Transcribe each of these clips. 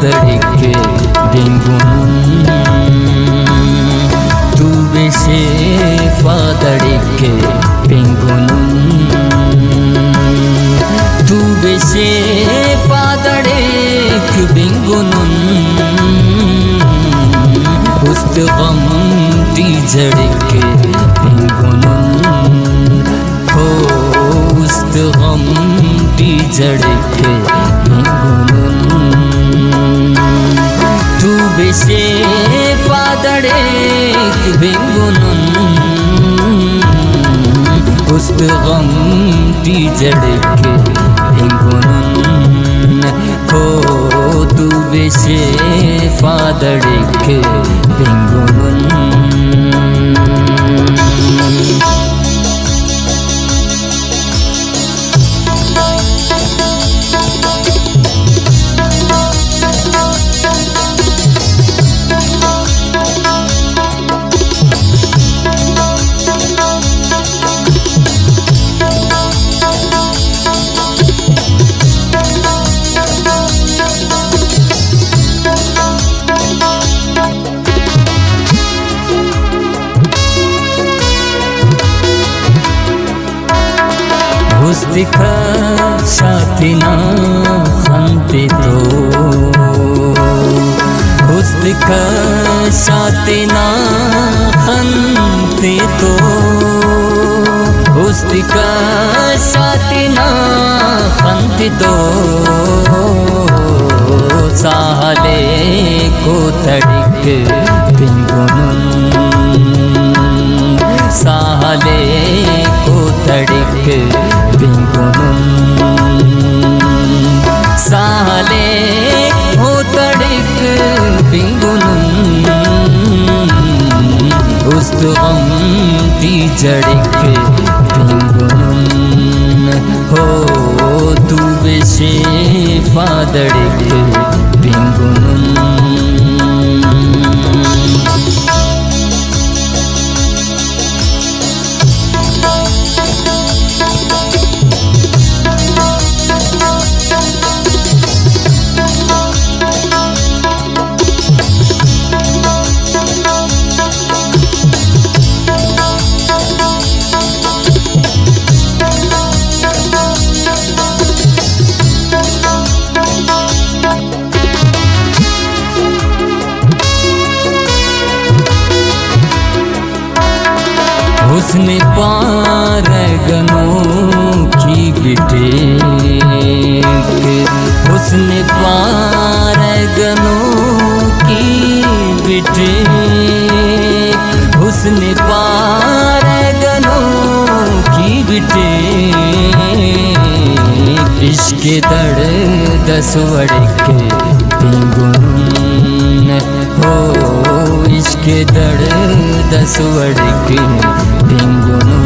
fadarike bingunun tu beshe fadarike bingunun tu beshe fadarik bingunun ust gam di jadike bingunun ho ust gam di jadike bingunun tu beshe fadarik bingunun ust gam di jadike bingunun ho tu beshe fadarik bingunun Hustika shatina khante to Hustika shatina khante to Hustika shatina khante to Sahale ko tadik bingunun Sahale ko tadik bingunun Sahale ko tadik bingunun Ust gam di jadik bingunun ho tu beshe fadarik bingunun उसने पारगनों की B.Tech उसने पारगनों की B.Tech उसने पारगनों की B.Tech इश्क दर्द दसवड़क bingunun हो इश्क दर्द दसवड़क bingunun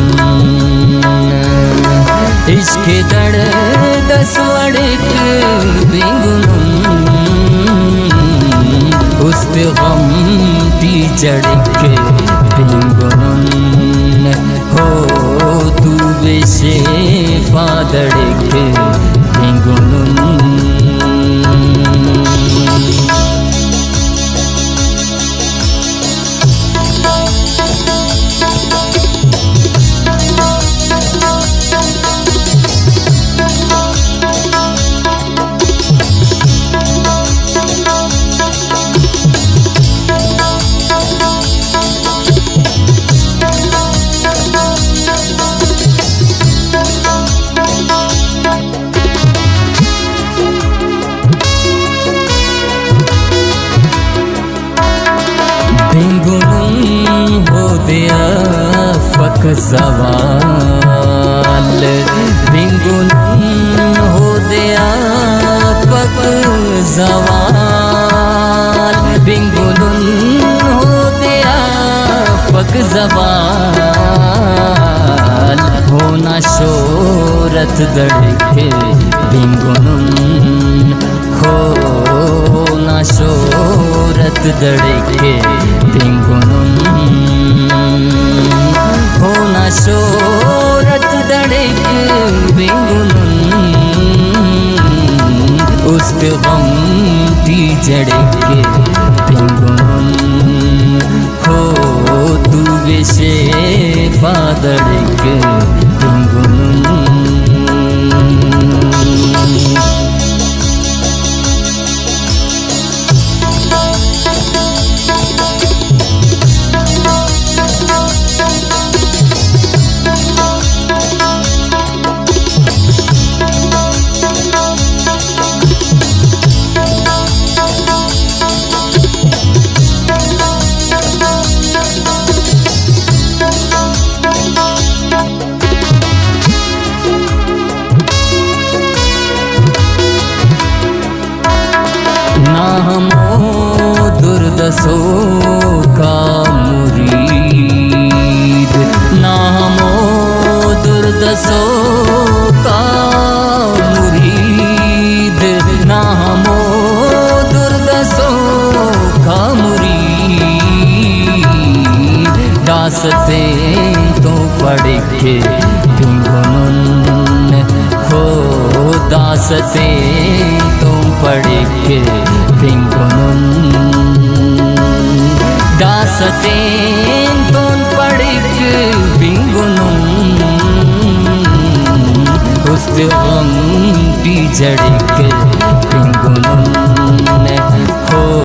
इश्क दर्द दसवड़क bingunun उस्त गम दी जड़क bingunun हो तू बेशे फादड़क bingunun bingunun ho diya fak zawal bingunun ho diya fak zawal bingunun ho diya fak zawal hona shorat dadke bingunun ho na shorat dadke bingunun ho na shorat dadke bingunun उस गम T जड़के तिंगुन हो तू विशे फादड़के तिंगुन ना हमो दुर्दशो का मुरीद ना हमो दुर्दशो का मुरीद ना हमो दुर्दशो का मुरीद दासते तो पढ़ के तिंगुन हो दासते तो पढ़ के तिंगुन दासते तो पढ़ के तिंगुन उस टी जड़ के तिंगुन